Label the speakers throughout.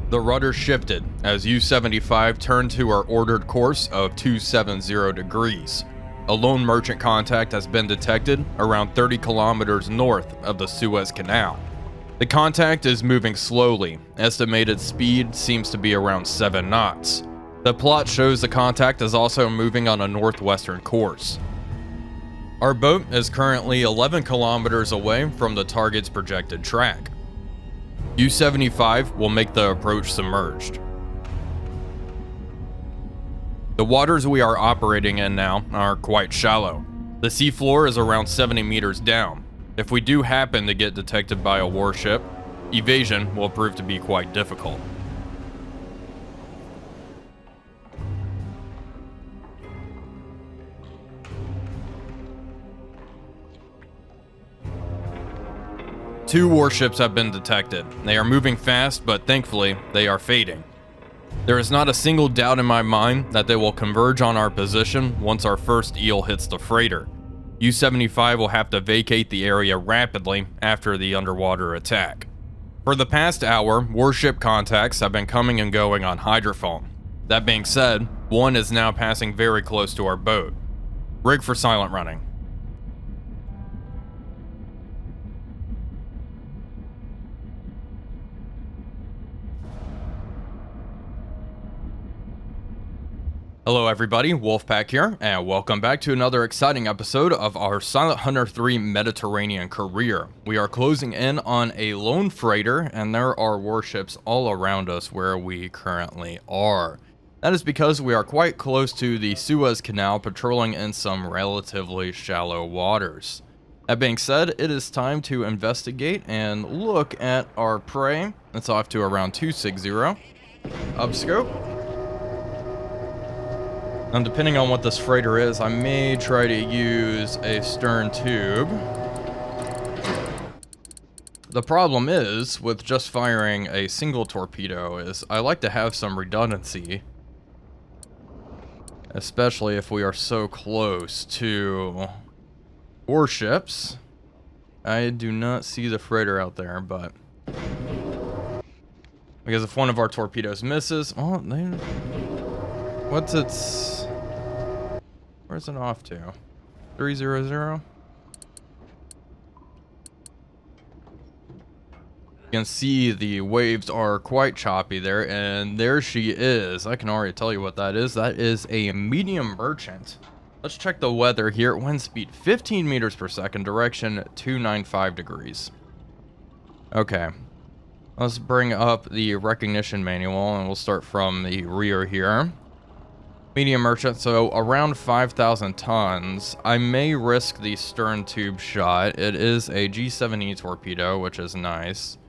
Speaker 1: The rudder shifted as U-75 turned to our ordered course of 270 degrees. A lone merchant contact has been detected around 30 kilometers north of the Suez Canal. The contact is moving slowly. Estimated speed seems to be around 7 knots. The plot shows the contact is also moving on a northwestern course. Our boat is currently 11 kilometers away from the target's projected track. U-75 will make the approach submerged. The waters we are operating in now are quite shallow. The seafloor is around 70 meters down. If we do happen to get detected by a warship, evasion will prove to be quite difficult. Two warships have been detected. They are moving fast, but thankfully, they are fading. There is not a single doubt in my mind that they will converge on our position once our first eel hits the freighter. U-75 will have to vacate the area rapidly after the underwater attack. For the past hour, warship contacts have been coming and going on hydrophone. That being said, one is now passing very close to our boat. Rig for silent running. Hello everybody, Wolfpack here, and welcome back to another exciting episode of our Silent Hunter 3 Mediterranean career. We are closing in on a lone freighter, and there are warships all around us where we currently are. That is because we are quite close to the Suez Canal, patrolling in some relatively shallow waters. That being said, it is time to investigate and look at our prey. It's off to around 260. Upscope. And depending on what this freighter is, I may try to use a stern tube. The problem is, with just firing a single torpedo, is I like to have some redundancy. Especially if we are so close to warships. I do not see the freighter out there, but... because if one of our torpedoes misses... oh, what's its... where's it off to? 300? You can see the waves are quite choppy there, and there she is. I can already tell you what that is. That is a medium merchant. Let's check the weather here. Wind speed 15 meters per second, direction 295 degrees. Okay. Let's bring up the recognition manual, and we'll start from the rear here. Medium merchant, so around 5,000 tons. I may risk the stern tube shot. It is a G7E torpedo, which is nice.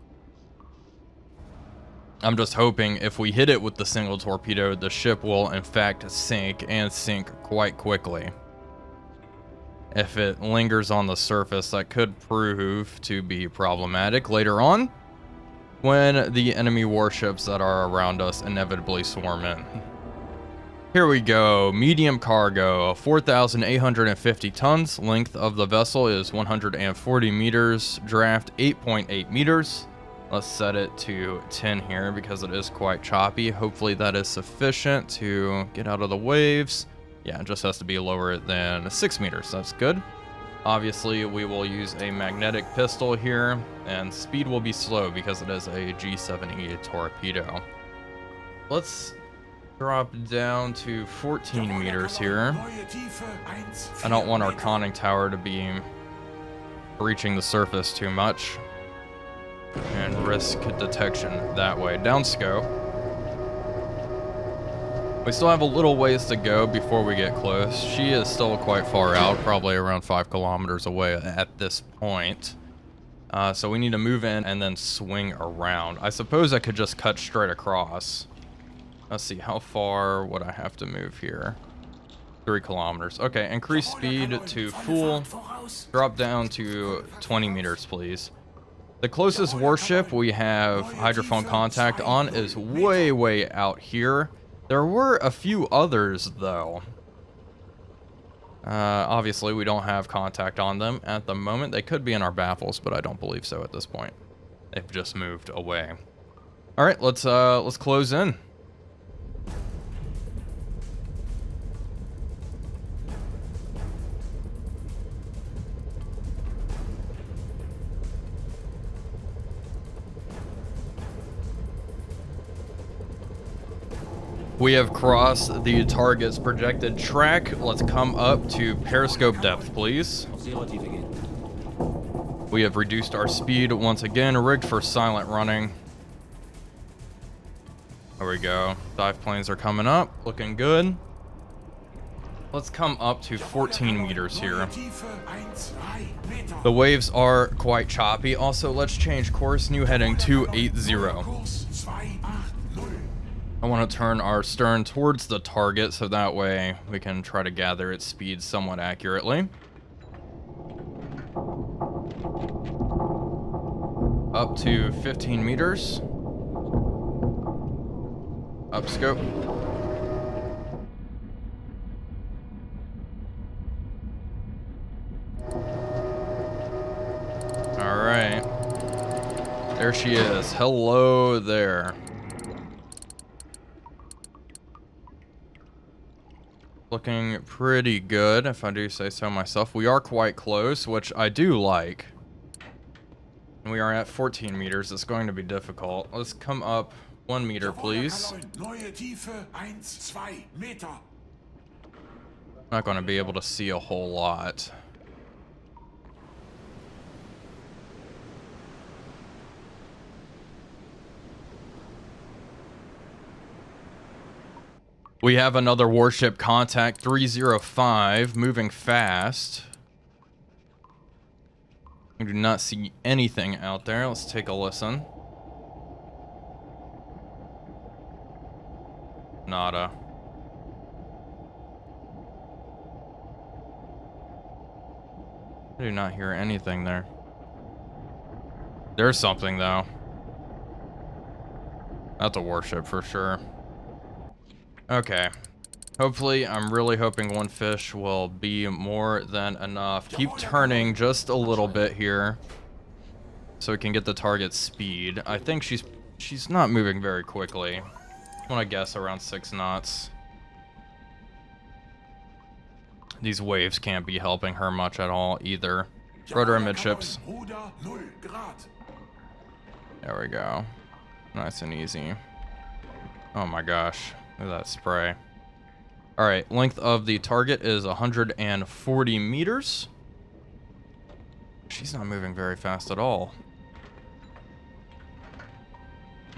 Speaker 1: I'm just hoping if we hit it with the single torpedo, the ship will in fact sink, and sink quite quickly. If it lingers on the surface, that could prove to be problematic later on, when the enemy warships that are around us inevitably swarm in. Here we go, medium cargo, 4,850 tons, length of the vessel is 140 meters, draft 8.8 meters. Let's set it to 10 here because it is quite choppy. Hopefully that is sufficient to get out of the waves. Yeah, it just has to be lower than 6 meters, that's good. Obviously we will use a magnetic pistol here, and speed will be slow because it is a G7E torpedo. Let's drop down to 14 meters here. I don't want our conning tower to be breaching the surface too much and risk detection that way. Downscope. We still have a little ways to go before we get close. She is still quite far out, probably around 5 kilometers away at this point. So we need to move in and then swing around. I suppose I could just cut straight across. Let's see, how far would I have to move here? 3 kilometers. Okay, increase speed to full. Drop down to 20 meters, please. The closest warship we have hydrophone contact on is way, way out here. There were a few others, though. Obviously, we don't have contact on them at the moment. They could be in our baffles, but I don't believe so at this point. They've just moved away. All right, let's close in. We have crossed the target's projected track. Let's come up to periscope depth, please. We have reduced our speed once again, rigged for silent running. There we go. Dive planes are coming up, looking good. Let's come up to 14 meters here. The waves are quite choppy. Also, let's change course. New heading 280. I want to turn our stern towards the target so that way we can try to gather its speed somewhat accurately. Up to 15 meters. Up scope. All right. There she is. Hello there. Looking pretty good, if I do say so myself. We are quite close, which I do like. We are at 14 meters. It's going to be difficult. Let's come up 1 meter, please. Not going to be able to see a whole lot. We have another warship contact, 305, moving fast. We do not see anything out there. Let's take a listen. Nada. I do not hear anything there. There's something, though. That's a warship for sure. Okay. Hopefully, I'm really hoping one fish will be more than enough. Keep turning just a little bit here so we can get the target speed. I think she's not moving very quickly. I want to guess around 6 knots. These waves can't be helping her much at all either. Rotor amidships. There we go. Nice and easy. Oh my gosh. Look at that spray. Alright, length of the target is 140 meters. She's not moving very fast at all.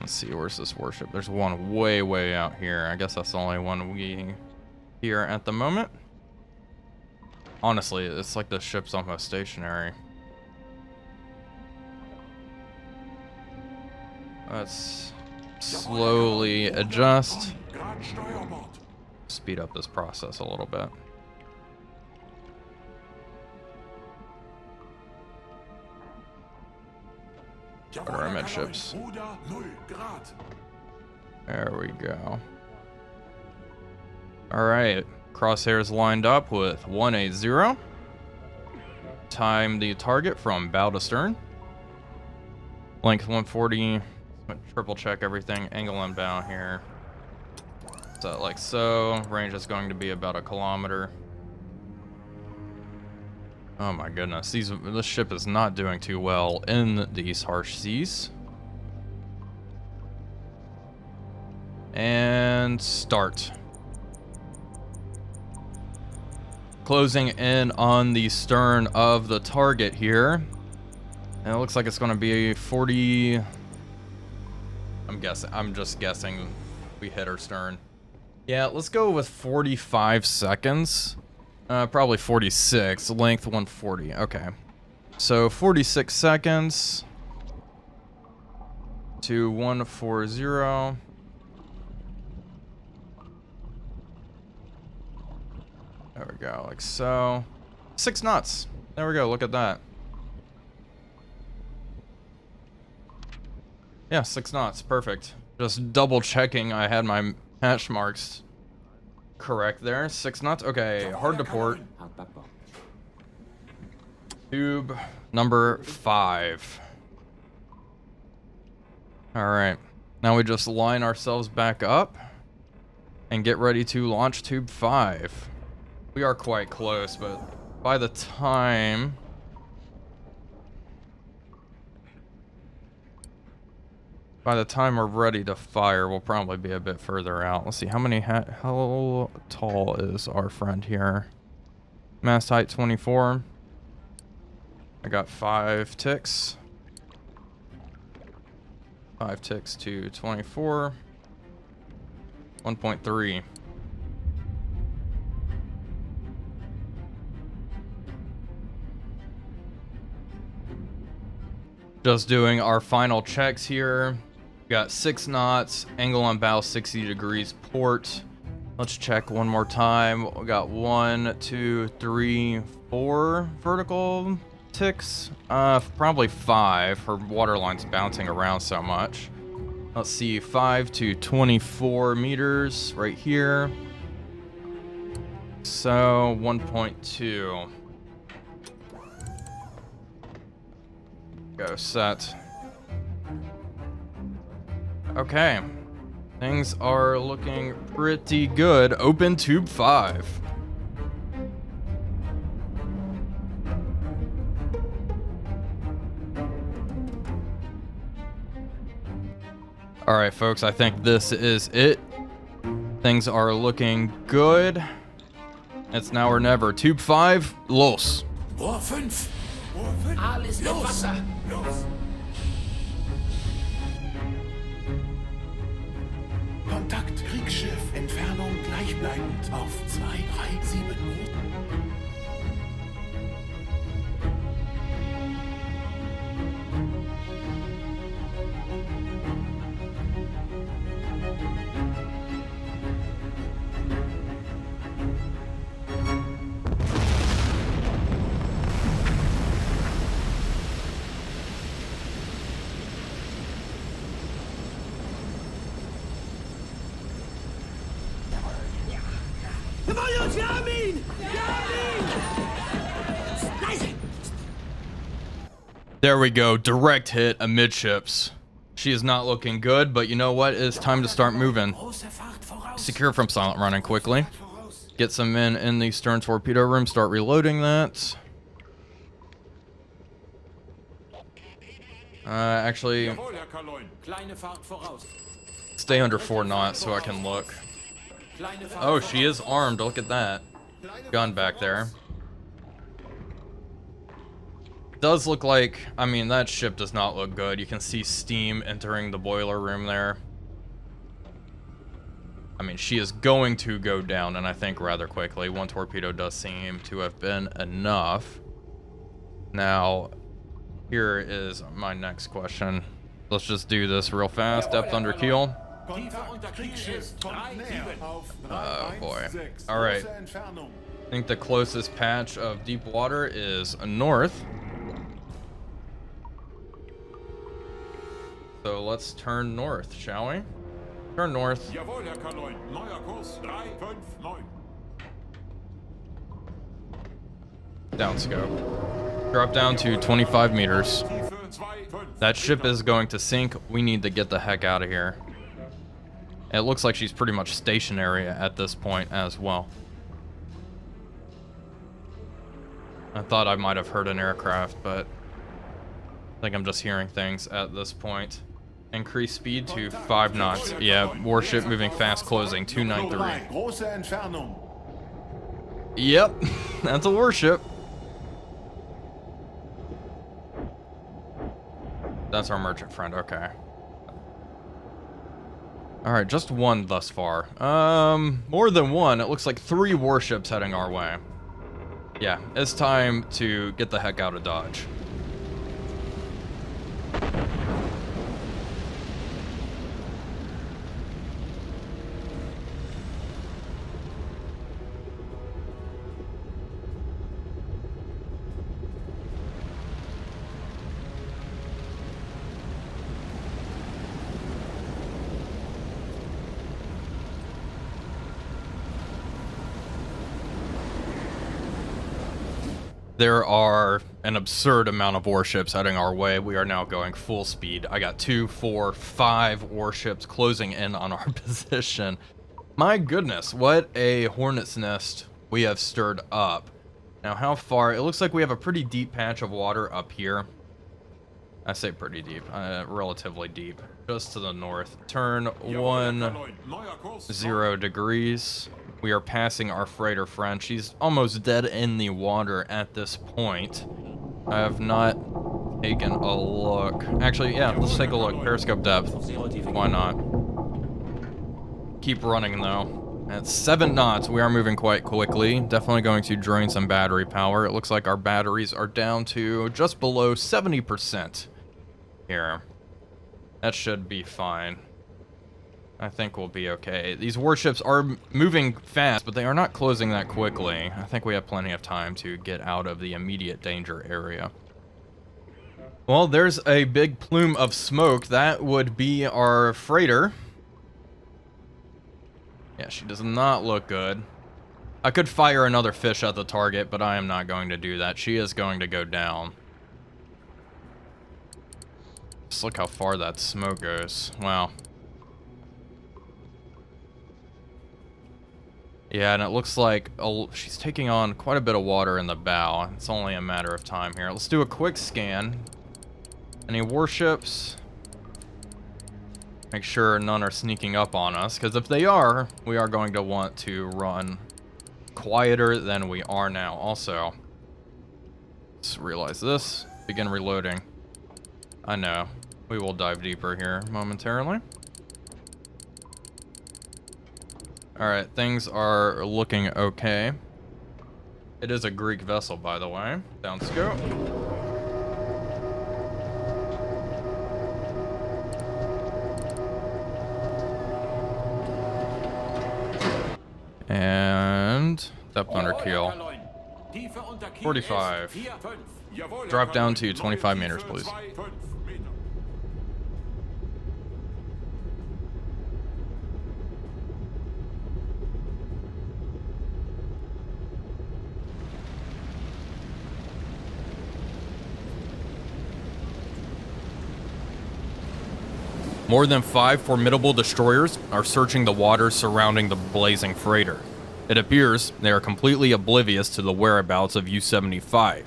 Speaker 1: Let's see, where's this warship? There's one way, way out here. I guess that's the only one we hear at the moment. Honestly, it's like the ship's almost stationary. Let's slowly adjust. Speed up this process a little bit. What are our midships? There we go. Alright, crosshairs lined up with 180. Time the target from bow to stern. Length 140. Triple check everything. Angle and bow here. So like so. Range is going to be about 1 kilometer. Oh my goodness. This ship is not doing too well in these harsh seas. And start. Closing in on the stern of the target here. And it looks like it's going to be 40... I'm just guessing we hit her stern. Yeah, let's go with 45 seconds. Probably 46. Length 140. Okay. So 46 seconds to 140. There we go, like so. 6 knots. There we go, look at that. Yeah, 6 knots, perfect. Just double checking I had my hash marks correct there. 6 knots, okay, hard to port. Tube number 5. All right, Now we just line ourselves back up and get ready to launch Tube 5. We are quite close, but by the time we're ready to fire, we'll probably be a bit further out. Let's see, how tall is our friend here? Mast height 24. I got 5 ticks. 5 ticks to 24. 1.3. Just doing our final checks here. Got 6 knots, angle on bow 60 degrees port. Let's check one more time. We got 1, 2, 3, 4 vertical ticks. Probably 5. Her waterline's bouncing around so much. Let's see, 5 to 24 meters right here. So 1.2. Go set. Okay. Things are looking pretty good. Open Tube 5. Alright, folks, I think this is it. Things are looking good. It's now or never. Tube 5, los.
Speaker 2: Rohr 5. Alles im Wasser. Los. Kontakt, Kriegsschiff, Entfernung gleichbleibend auf 237 Minuten.
Speaker 1: There we go, direct hit amidships. She is not looking good, but you know what? It's time to start moving. Secure from silent running quickly. Get some men in the stern torpedo room, start reloading that. Actually, stay under 4 knots so I can look. Oh, she is armed, look at that. Gun back there. Does look like, I mean, that ship does not look good. You can see steam entering the boiler room there. I mean, she is going to go down, and I think rather quickly. 1 torpedo does seem to have been enough. Now, here is my next question. Let's just do this real fast. Depth under keel. Oh boy. Alright. I think the closest patch of deep water is north. So let's turn north, shall we? Turn north. Downscope. Drop down to 25 meters. That ship is going to sink. We need to get the heck out of here. It looks like she's pretty much stationary at this point as well. I thought I might have heard an aircraft, but I think I'm just hearing things at this point. Increase speed to 5 knots. Yeah, warship moving fast, closing 293. Yep, that's a warship. That's our merchant friend, okay. Alright, just 1 thus far. More than 1. It looks like 3 warships heading our way. Yeah, it's time to get the heck out of Dodge. There are an absurd amount of warships heading our way. We are now going full speed. I got 2, 4, 5 warships closing in on our position. My goodness, what a hornet's nest we have stirred up. Now, how far? It looks like we have a pretty deep patch of water up here. I say pretty deep, relatively deep. Just to the north. Turn 10 degrees. We are passing our freighter friend. She's almost dead in the water at this point. I have not taken a look. Actually, yeah, let's take a look. Periscope depth. Why not? Keep running, though. At 7 knots, we are moving quite quickly. Definitely going to drain some battery power. It looks like our batteries are down to just below 70% here. That should be fine. I think we'll be okay. These warships are moving fast, but they are not closing that quickly. I think we have plenty of time to get out of the immediate danger area. Well, there's a big plume of smoke. That would be our freighter. Yeah, she does not look good. I could fire another fish at the target, but I am not going to do that. She is going to go down. Just look how far that smoke goes. Wow. Yeah, and it looks like she's taking on quite a bit of water in the bow. It's only a matter of time here. Let's do a quick scan. Any warships? Make sure none are sneaking up on us, because if they are, we are going to want to run quieter than we are now. Also, let's realize this. Begin reloading. I know. We will dive deeper here momentarily. Alright, things are looking okay. It is a Greek vessel, by the way. Down scope. And depth under keel. 45. Drop down to 25 meters, please. More than 5 formidable destroyers are searching the waters surrounding the blazing freighter. It appears they are completely oblivious to the whereabouts of U-75.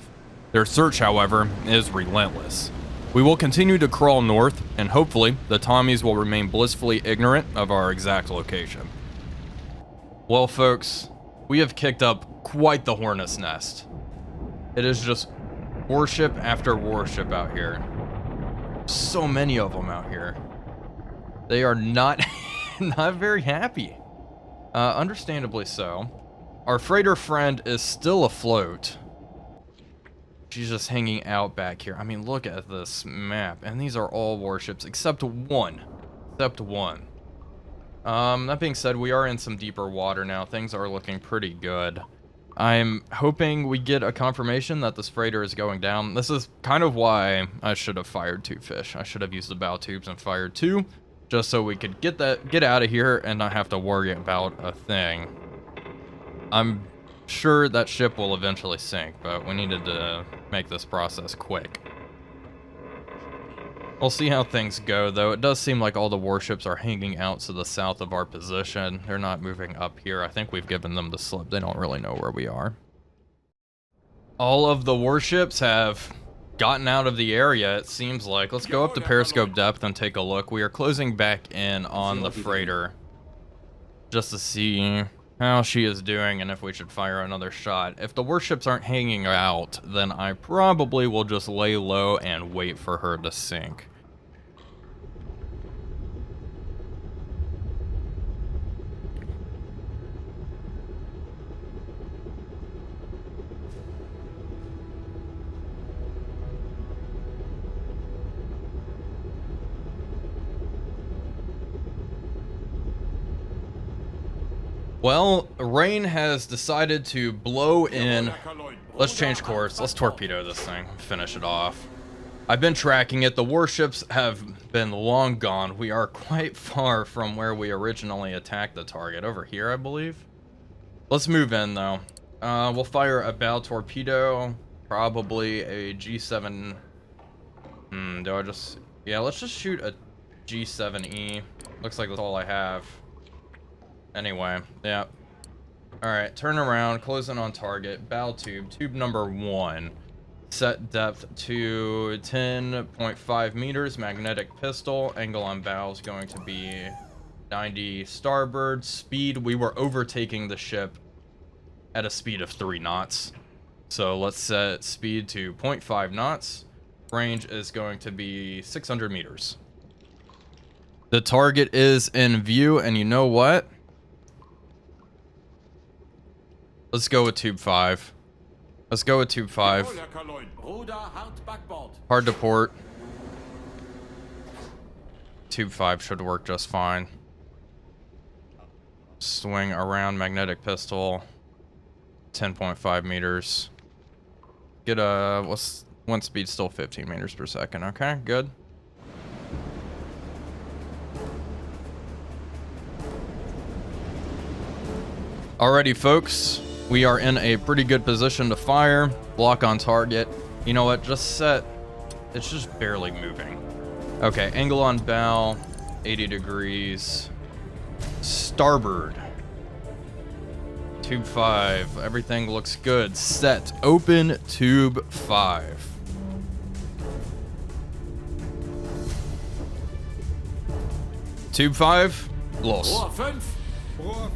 Speaker 1: Their search, however, is relentless. We will continue to crawl north, and hopefully the Tommies will remain blissfully ignorant of our exact location. Well, folks, we have kicked up quite the hornet's nest. It is just warship after warship out here. So many of them out here. They are not not very happy. Understandably so. Our freighter friend is still afloat. She's just hanging out back here. I mean, look at this map. And these are all warships except one. Except one. That being said, we are in some deeper water now. Things are looking pretty good. I'm hoping we get a confirmation that this freighter is going down. This is kind of why I should have fired 2 fish. I should have used the bow tubes and fired 2. Just so we could get out of here and not have to worry about a thing. I'm sure that ship will eventually sink, but we needed to make this process quick. We'll see how things go, though. It does seem like all the warships are hanging out to the south of our position. They're not moving up here. I think we've given them the slip. They don't really know where we are. All of the warships have gotten out of the area, it seems like. Let's go up to periscope depth and take a look. We are closing back in on the freighter just to see how she is doing and if we should fire another shot. If the warships aren't hanging out, then I probably will just lay low and wait for her to sink. Well, rain has decided to blow in. Let's change course. Let's torpedo this thing. Finish it off. I've been tracking it. The warships have been long gone. We are quite far from where we originally attacked the target. Over here, I believe. Let's move in, though. We'll fire a bow torpedo. probably a G7. Do I just... Yeah, let's just shoot a G7E. Looks like that's all I have. Anyway, yeah. Alright, turn around, close in on target, bow tube, tube number 1. Set depth to 10.5 meters, magnetic pistol, angle on bow is going to be 90 starboard. Speed, we were overtaking the ship at a speed of 3 knots. So let's set speed to 0.5 knots. Range is going to be 600 meters. The target is in view, and you know what? Let's go with tube 5. Let's go with tube 5. Hard to port. Tube 5 should work just fine. Swing around magnetic pistol. 10.5 meters. Get a... What's wind speed? Still 15 meters per second. Okay, good. Alrighty, folks. We are in a pretty good position to fire. Block on target. You know what? Just set... It's just barely moving. Okay, angle on bow. 80 degrees. Starboard. Tube 5. Everything looks good. Set. Open tube 5. Tube 5. Los.
Speaker 2: Rohr 5.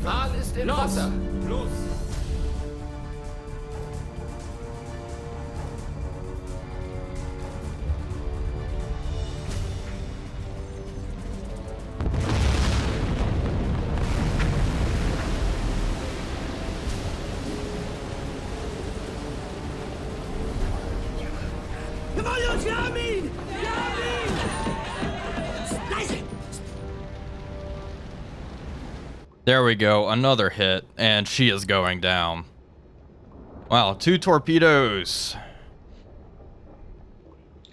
Speaker 2: Aal ist im Wasser. Los.
Speaker 1: There we go, another hit, and she is going down. Wow, 2 torpedoes.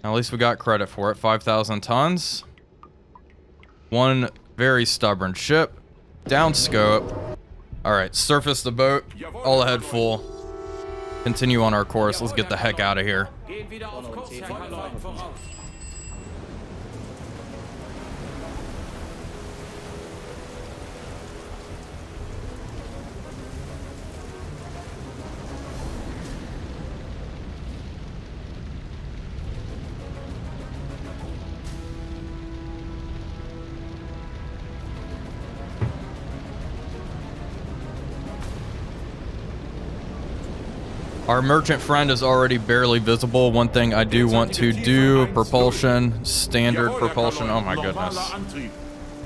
Speaker 1: At least we got credit for it. 5,000 tons. 1 very stubborn ship. Down scope. Alright, surface the boat. All ahead full. Continue on our course. Let's get the heck out of here. Our merchant friend is already barely visible. One thing I do want to do, propulsion, standard propulsion. Oh my goodness.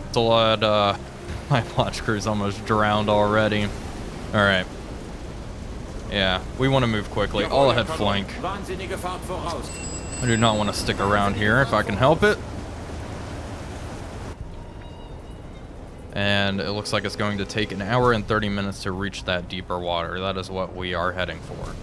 Speaker 1: It's a lot, my launch crew's almost drowned already. All right. Yeah, we want to move quickly. All ahead flank. I do not want to stick around here if I can help it. And it looks like it's going to take an hour and 30 minutes to reach that deeper water. That is what we are heading for.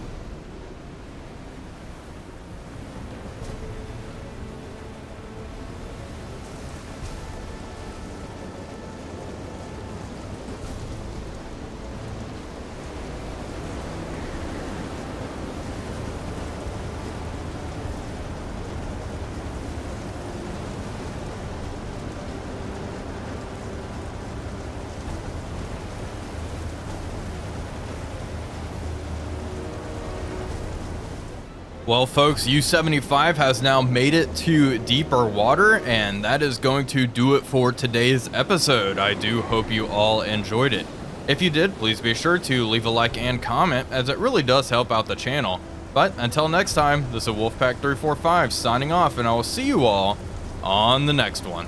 Speaker 1: Well, folks, U-75 has now made it to deeper water, and that is going to do it for today's episode. I do hope you all enjoyed it. If you did, please be sure to leave a like and comment, as it really does help out the channel. But until next time, this is Wolfpack345 signing off, and I will see you all on the next one.